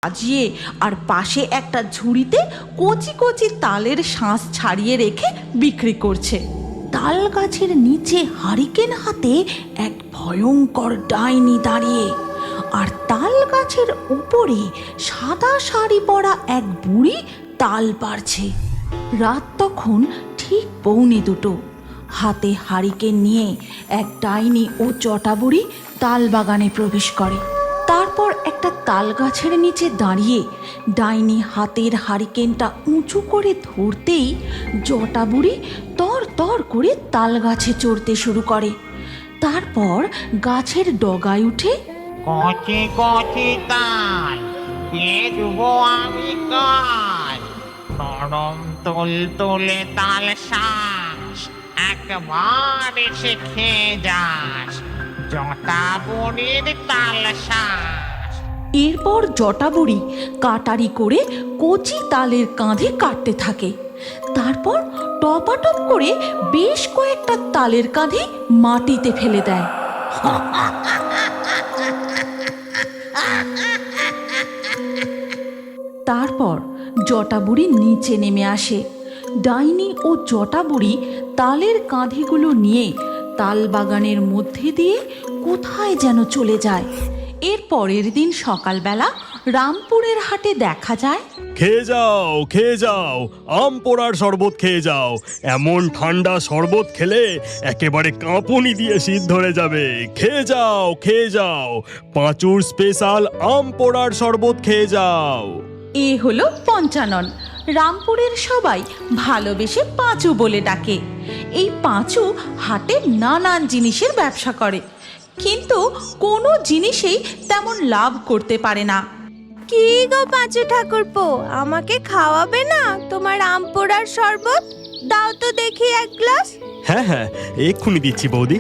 সাজিয়ে আর পাশে একটা ঝুড়িতে কচি কচি তালের শাঁস ছাড়িয়ে রেখে বিক্রি করছে। তাল গাছের নিচে হারিকেন হাতে এক ভয়ঙ্কর ডাইনি দাঁড়িয়ে, আর তাল গাছের উপরে সাদা শাড়ি পরা এক বুড়ি তাল পাড়ছে। রাত তখন ঠিক 1:45। হাতে হারিকেন নিয়ে এক ডাইনি ও জটা বুড়ি তাল বাগানে প্রবেশ করে। তারপর একটা তাল গাছের নিচে দাঁড়িয়ে ডাইনি হাতের হারিকেনটা উঁচু করে ধরতেই জটা বুড়ি তর তর করে তাল গাছে চড়তে শুরু করে। তারপর গাছের ডগায় উঠে, কচি কচি তাল কে দেবো আমি কাল, নরম তুলতুলে তাল শাঁস একবার এসে খেয়ে যাস, জটা বুড়ির তাল শাঁস। এরপর জটা বুড়ি কাটারি করে কচি তালের কাঁধে কাটতে থাকে। তারপর টপাটপ করে বেশ কয়েকটা তালের কাঁধে মাটিতে ফেলে দেয়। তারপর জটা বুড়ি নিচে নেমে আসে। ডাইনি ও জটা বুড়ি তালের কাঁধিগুলো নিয়ে তাল বাগানের মধ্যে দিয়ে কোথায় যেন চলে যায়। এর পরের দিন সকালবেলা রামপুরের হাটে দেখা যায়, খেয়ে যাও খেয়ে যাও, আম পোড়ার শরবত খেয়ে যাও। এমন ঠান্ডা শরবত খেলে একেবারে কাঁপুনি দিয়ে শীত ধরে যাবে। খেয়ে যাও খেয়ে যাও, পাঁচুর স্পেশাল আম পোড়ার শরবত খেয়ে যাও। এ হলো পঞ্চানন। রামপুরের সবাই ভালোবেসে পাঁচু বলে ডাকে। এই পাঁচু হাটে নানান জিনিসের ব্যবসা করে, কিন্তু কোনো জিনিসেই তেমন লাভ করতে পারে না। কি গো পাঁচু ঠাকুরপো, আমাকে খাওয়াবে না তোমার আম পোড়ার শরবত? দাও তো দেখি এক গ্লাস। হ্যাঁ হ্যাঁ, এক্ষুনি দিচ্ছি বৌদি,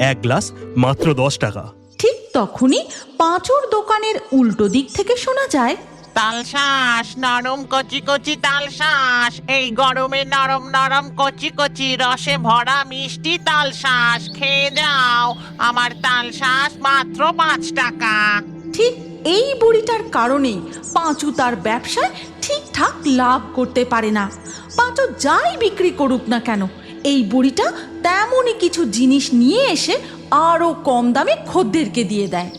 এক গ্লাস মাত্র 10 টাকা। ঠিক তখনই পাঁচুর দোকানের উল্টো দিক থেকে শোনা যায়, তাল শাঁস, নরম কচি কচি তাল শাঁস, এই গরমে নরম নরম কচি কচি রসে ভরা মিষ্টি তাল শাঁস খেয়ে যাও, আমার তাল শাঁস মাত্র 5 টাকা। ঠিক এই বুড়িটার কারণেই পাঁচু তার ব্যবসায় ঠিকঠাক লাভ করতে পারে না। পাঁচু যাই বিক্রি করুক না কেন, এই বুড়িটা তেমনই কিছু জিনিস নিয়ে এসে আরো কম দামে খদ্দেরকে দিয়ে দেয়।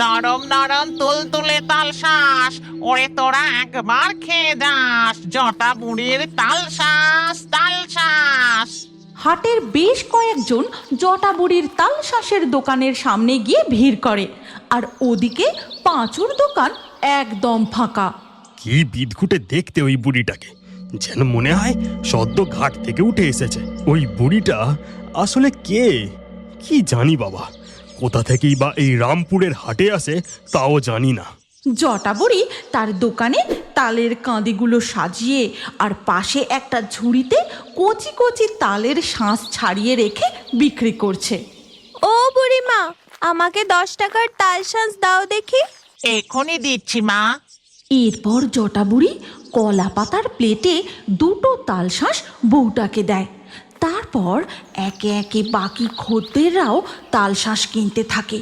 নরম নরম তুলতুলে তাল শাঁস, ওরে তোরা একবার খেয়ে যাস, জটা বুড়ির তাল শাঁস তাল শাঁস। হাটের বেশ কয়েকজন জটা বুড়ির তাল শাঁসের দোকানের সামনে গিয়ে ভিড় করে, আর ওদিকে পাঁচুর দোকান একদম ফাঁকা। কি বিদঘুটে দেখতে ওই বুড়িটাকে, যেন মনে হয় সদ্য ঘাট থেকে উঠে এসেছে। ওই বুড়িটা আসলে কে কি জানি বাবা, কোথা থেকেই বা এই রামপুরের হাটে আসে তাও জানি না। জটা বুড়ি তার দোকানে তালের কাঁদিগুলো সাজিয়ে আর পাশে একটা ঝুড়িতে কচি কচি তালের শাঁস ছাড়িয়ে রেখে বিক্রি করছে। ও বুড়িমা, আমাকে 10 টাকার তাল শাঁস দাও দেখি। এখনই দিচ্ছি মা। এরপর জটা বুড়ি কলা পাতার প্লেটে 2টো তাল শাঁস বউটাকে দেয়। তারপর একে একে বাকি খদ্দেররাও তাল শাঁস কিনতে থাকে,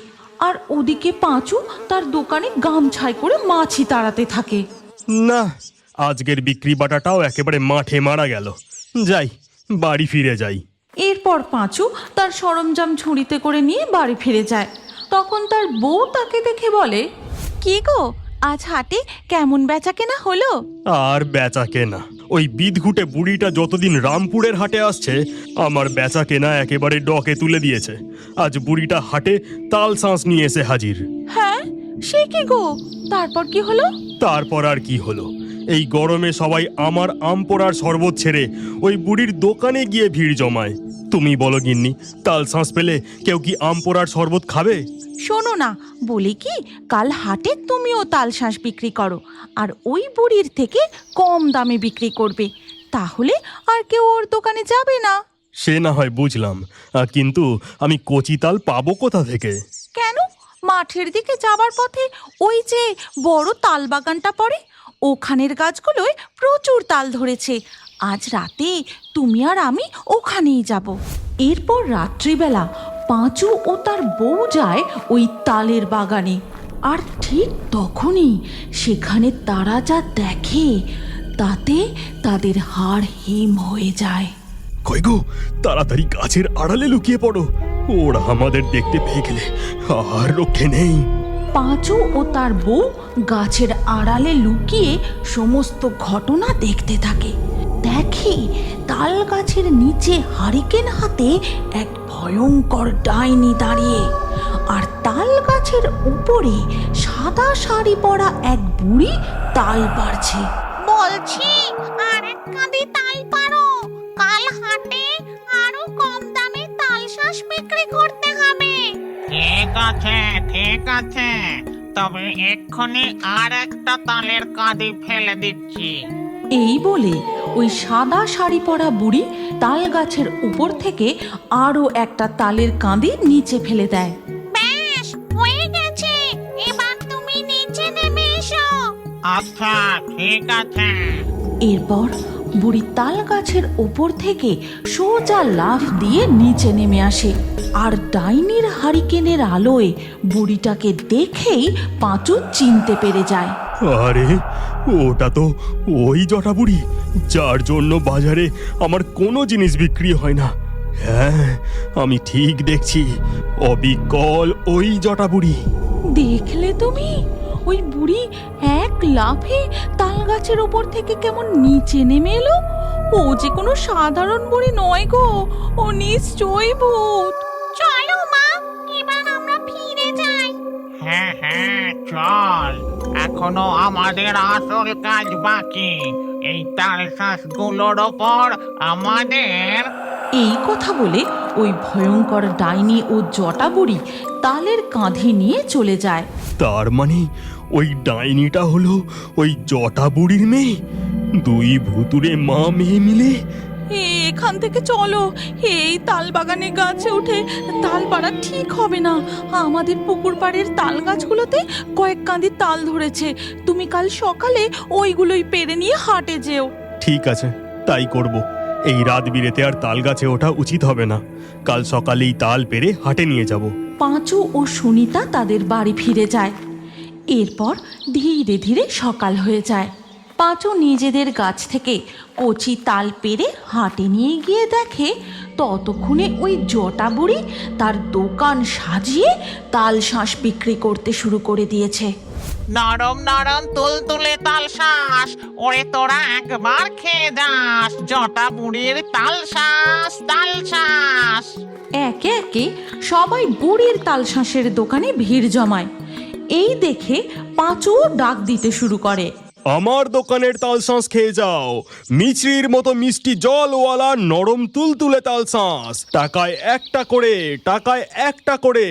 আর ওদিকে পাঁচু তার দোকানে গামছায় করে মাছি তাড়াতে থাকে। না, আজকের বিক্রি বাটাটাও একেবারে মাঠে মারা গেল। যাই, বাড়ি ফিরে যাই। এরপর পাঁচু তার সরঞ্জাম ঝুড়িতে করে নিয়ে বাড়ি ফিরে যায়। তখন তার বউ তাকে দেখে বলে, কি গো, আজ হাটে কেমন বেচা কেনা হলো? আর বেচা কেনা, ওই বিদঘুটে বুড়িটা যতদিন রামপুরের হাটে আসছে আমার বেচা কেনা একেবারে ডকে তুলে দিয়েছে। আজ বুড়িটা হাটে তাল শাঁস নিয়ে এসে হাজির। হ্যাঁ, সে কি গো, তারপর কি হলো? তারপর আর কি হলো, এই গরমে সবাই আমার আম পোড়ার শরবত ছেড়ে ওই বুড়ির দোকানে গিয়ে ভিড় জমায়। তুমি বলো গিন্নি, তাল শাঁস পেলে কেউ কি আম পোড়ার শরবত খাবে? শোনো না, বলি কি, কাল হাটে তুমিও তাল শাঁস বিক্রি করো, আর ওই বুড়ির থেকে কম দামে বিক্রি করবে, তাহলে আর কেউ ওর দোকানে যাবে না। সে না হয় বুঝলাম, কিন্তু আমি কচি তাল পাবো কোথা থেকে? কেন, মাঠের দিকে যাবার পথে ওই যে বড় তাল বাগানটা পড়ে, ওখানের গাছগুলোয় প্রচুর তাল ধরেছে। আজ রাতে তুমি আর আমি ওখানেই যাব। এরপর রাত্রিবেলা পাঁচু ও তার বউ যায় ওই তালের বাগানে। আর ঠিক তখনই সেখানে তারা যা দেখে তাতে তাদের হাড় হিম হয়ে যায়। কই গো, তাড়াতাড়ি গাছের আড়ালে লুকিয়ে পড়ো, ওরা আমাদের দেখতে পেয়ে গেলে আর রক্ষে নেই। পাঁচু ও তার বউ গাছের আড়ালে লুকিয়ে সমস্ত ঘটনা দেখতে থাকে। দেখে তাল গাছের নিচে হারিকেন হাতে এক ভয়ঙ্কর ডাইনি দাঁড়িয়ে, আর তাল গাছের উপরে সাদা শাড়ি পরা এক বুড়ি তাল পাড়ছে। বলছি আর এক কাঁদি তাল পারো, কাল হাটে আরো কম দামে তাল শাঁস বিক্রি করতে হবে। ঠিক আছে ঠিক আছে, তবে এক্ষুনি আর একটা তালের কাঁদি ফেলে দিচ্ছি। এই বলে ওই সাদা শাড়ি পরা বুড়ি তাল গাছের উপর থেকে আরো একটা তালের কাঁদি নিচে ফেলে দেয়। ব্যাস হয়ে গেছে, এবার তুমি নিচে নেমে এসো। আচ্ছা ঠিক আছে। এরপর বুড়ি তাল গাছের ওপর থেকে সোজা লাফ দিয়ে নিচে নেমে আসে, আর ডাইনির হারিকেনের আলোয় বুড়িটাকে দেখেই পাঁচু চিনতে পেরে যায়। আরে, ওটা তো ওই জটা বুড়ি যার জন্য বাজারে আমার কোনো জিনিস বিক্রি হয় না। হ্যাঁ, আমি ঠিক দেখছি, অবিকল ওই জটা বুড়ি। দেখলে তুমি, ওই বুড়ি এক লাফে তাল গাছের ওপর থেকে কেমন নিচে নেমে এলো। ও যে কোনো সাধারণ বুড়ি নয় গো, ও নিশ্চয়ই ভূত। চলো মা, এবার আমরা ফিরে যাই। হ্যাঁ হ্যাঁ চল, এখনো আমাদের আসল কাজ বাকি। এই তাল শাঁসগুলোর ওপর আমাদের। এই কথা বলে ওই ভয়ঙ্কর ডাইনি ও জটা বুড়ি তালের কাঁধে নিয়ে চলে যায়। তার মানে ওই ডাইনিটা হলো ওই জটা বুড়ির মেয়ে। দুই ভুতুরে মা মেয়ে মিলে। এখান থেকে চলো, এই তাল বাগানে গাছে উঠে তাল পাড়া ঠিক হবে না। আমাদের পুকুর পাড়ের তাল গাছগুলোতে কয়েক কাঁদি তাল ধরেছে, তুমি কাল সকালে ওইগুলোই পেরে নিয়ে হাটে যেও। ঠিক আছে, তাই করব। এই রাত বিরেতে আর তাল গাছে ওঠা উচিত হবে না। কাল সকালেই তাল পেরে হাটে নিয়ে যাব। পাঁচু ও সুনিতা তাদের বাড়ি ফিরে যায়। এরপর ধীরে ধীরে সকাল হয়ে যায়। পাঁচু নিজেদের গাছ থেকে কচি তাল পেরে হাটে নিয়ে গিয়ে দেখে ততক্ষণে ওই জটা বুড়ি তার দোকান সাজিয়ে তাল শাঁস বিক্রি করতে শুরু করে দিয়েছে। নরম নরম তুলতুলে তাল শাঁস, ওরে তোরা একবার খেয়ে যাস জটা বুড়ির তাল শাঁস তাল শাঁস। একে একে সবাই বুড়ির তাল শাঁসের দোকানে ভিড় জমায়। এই দেখে পাঁচু ডাক দিতে শুরু করে, আমার দোকানের তাল শাঁস খেয়ে যাও, মিছরির মতো মিষ্টি জলওয়ালা নরম তুলতুলে তাল শাঁস। টাকায় একটা করে, টাকায় একটা করে,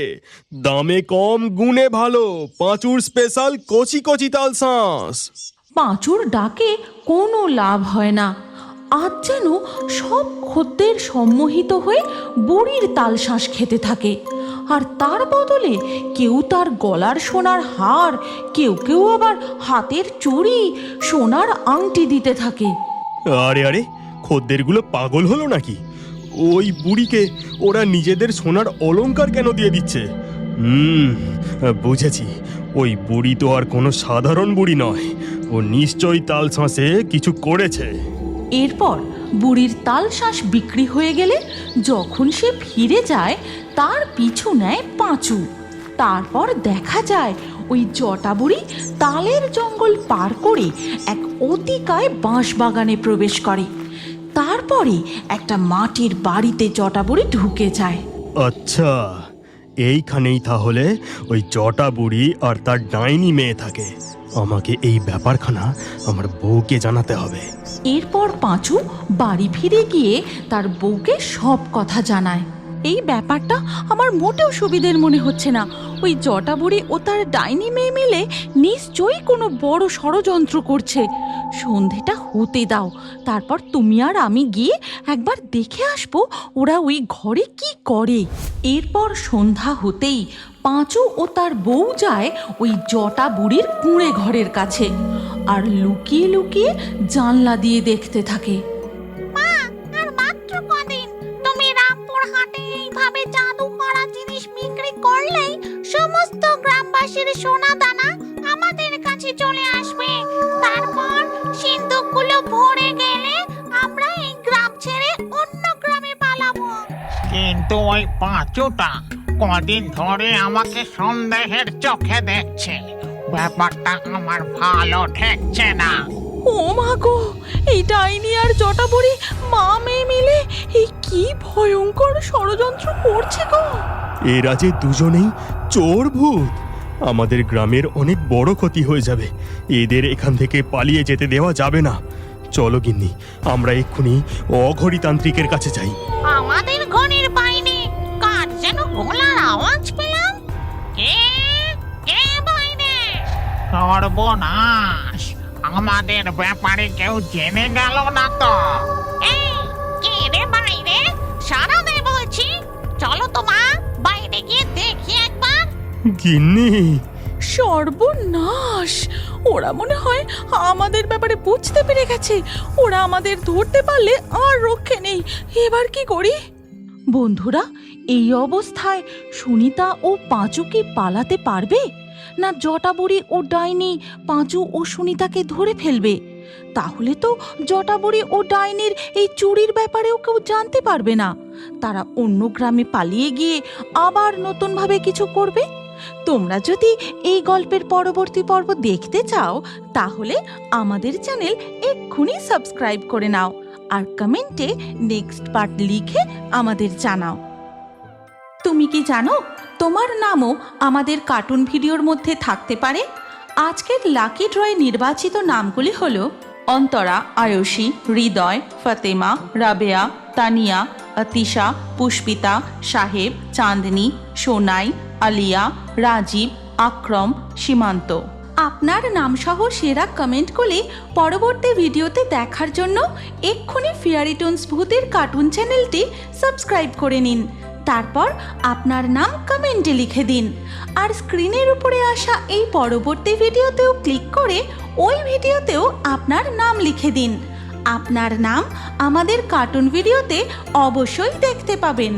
দামে কম গুণে ভালো, পাঁচুর স্পেশাল কচি কচি তাল শাঁস। পাঁচুর ডাকে কোনো লাভ হয় না। আজ যেন সব খদ্দের সম্মোহিত হয়ে বুড়ির তাল শাঁস খেতে থাকে, আর তার বদলে কেউ তার গলার সোনার হার, কেউ কেউ আবার হাতের চুড়ি, সোনার আংটি দিতে থাকে। আরে আরে, খদ্দেরগুলো পাগল হলো নাকি? ওই বুড়িকে ওরা নিজেদের সোনার অলংকার কেন দিয়ে দিচ্ছে? বুঝেছি, ওই বুড়ি তো আর কোনো সাধারণ বুড়ি নয়, ও নিশ্চয়ই তাল শাঁসে কিছু করেছে। এরপর বুড়ির তাল শাঁস বিক্রি হয়ে গেলে যখন সে ফিরে যায় তার পিছু নেয় পাঁচু। তারপর দেখা যায় ওই জটা বুড়ি তালের জঙ্গল পার করে এক অতিকায় বাঁশ বাগানে প্রবেশ করে। তারপরে একটা মাটির বাড়িতে জটা বুড়ি ঢুকে যায়। আচ্ছা, এইখানেই তাহলে ওই জটা বুড়ি আর তার ডাইনি মেয়ে থাকে। আমাকে এই ব্যাপারখানা আমার বউকে জানাতে হবে। এরপর পাঁচু বাড়ি ফিরে গিয়ে তার বউকে সব কথা জানায়। এই ব্যাপারটা আমার মোটেও সুবিধের মনে হচ্ছে না। ওই জটা বুড়ি ও তার ডাইনি মেয়ে মিলে নিশ্চয়ই কোনো বড় ষড়যন্ত্র করছে। সন্ধেটা হতে দাও, তারপর তুমি আর আমি গিয়ে একবার দেখে আসবো ওরা ওই ঘরে কি করে। এরপর সন্ধ্যা হতেই পাঁচু ও তার বউ যায় ওই জটা বুড়ির কুঁড়ে ঘরের কাছে, আর লুকিয়ে লুকিয়ে জানলা দিয়ে দেখতে থাকে। মা, আর মাত্র কদিন তুমি রামপুর হাটে এইভাবে জাদু করা জিনিস বিক্রি করলেই সমস্ত গ্রামবাসীর সোনা কিন্তু ওই পাঁচুটা কদিন ধরে আমাকে সন্দেহের চোখে দেখছে। ব্যাপারটা আমার ভালো ঠেকছে না। ও মা গো, এই ডাইনি আর জটাবড়ি মা মেয়ে মিলে এই কি ভয়ঙ্কর ষড়যন্ত্র করছে গো। এরা যে দুজনেই চোর ভূত, আমাদের গ্রামের অনেক বড় ক্ষতি হয়ে যাবে। এদের এখান থেকে পালিয়ে যেতে দেওয়া যাবে না। চলো গিন্নি, আমরা এক্ষুনি অঘরীতান্ত্রিকের কাছে যাই। আমাদের ঘরের বাইরে কার যেন গলার আওয়াজ পেলাম। কে কে বাইরে? সর্বনাশ, আমাদের ব্যাপারে কেউ জেনে গেল না তো? এই কে রে বাইরে? সারা দে বলছি। চলো তো মা, বাইরে গিয়ে দেখি একবার। গিন্নি, সর্বনাশ, ওরা মনে হয় আমাদের ব্যাপারে বুঝতে পেরে গেছে। ওরা আমাদের ধরতে পারলে আর রক্ষে নেই। এবার কি করি? বন্ধুরা, এই অবস্থায় সুনিতা ও পাঁচু কি পালাতে পারবে, না জটাবড়ি ও ডাইনি পাঁচু ও সুনিতাকে ধরে ফেলবে? তাহলে তো জটাবড়ি ও ডাইনির এই চুরির ব্যাপারেও কেউ জানতে পারবে না। তারা অন্য গ্রামে পালিয়ে গিয়ে আবার নতুনভাবে কিছু করবে। তোমরা যদি এই গল্পের পরবর্তী পর্ব দেখতে চাও, তাহলে আমাদের চ্যানেল এক্ষুনি সাবস্ক্রাইব করে নাও আর কমেন্টে নেক্সট পার্ট লিখে আমাদের জানাও। তুমি কি জানো, তোমার নামও আমাদের কার্টুন ভিডিওর মধ্যে থাকতে পারে। আজকের লাকি ড্রয়ে নির্বাচিত নামগুলি হলো অন্তরা, আয়ুষী, হৃদয়, ফাতেমা, রাবেয়া, তানিয়া, আতিশা, পুষ্পিতা, সাহেব, চাঁদনি, সোনাই, আলিয়া, রাজীব, আক্রম, সীমান্ত। আপনার নামসহ সেরা কমেন্ট করে পরবর্তী ভিডিওতে দেখার জন্য এক্ষুনি ফেয়ারি টুনস ভূতের কার্টুন চ্যানেলটি সাবস্ক্রাইব করে নিন। তারপর আপনার নাম কমেন্টে লিখে দিন। আর স্ক্রিনের উপরে আসা এই পরবর্তী ভিডিওতেও ক্লিক করে ওই ভিডিওতেও আপনার নাম লিখে দিন। আপনার নাম আমাদের কার্টুন ভিডিওতে অবশ্যই দেখতে পাবেন।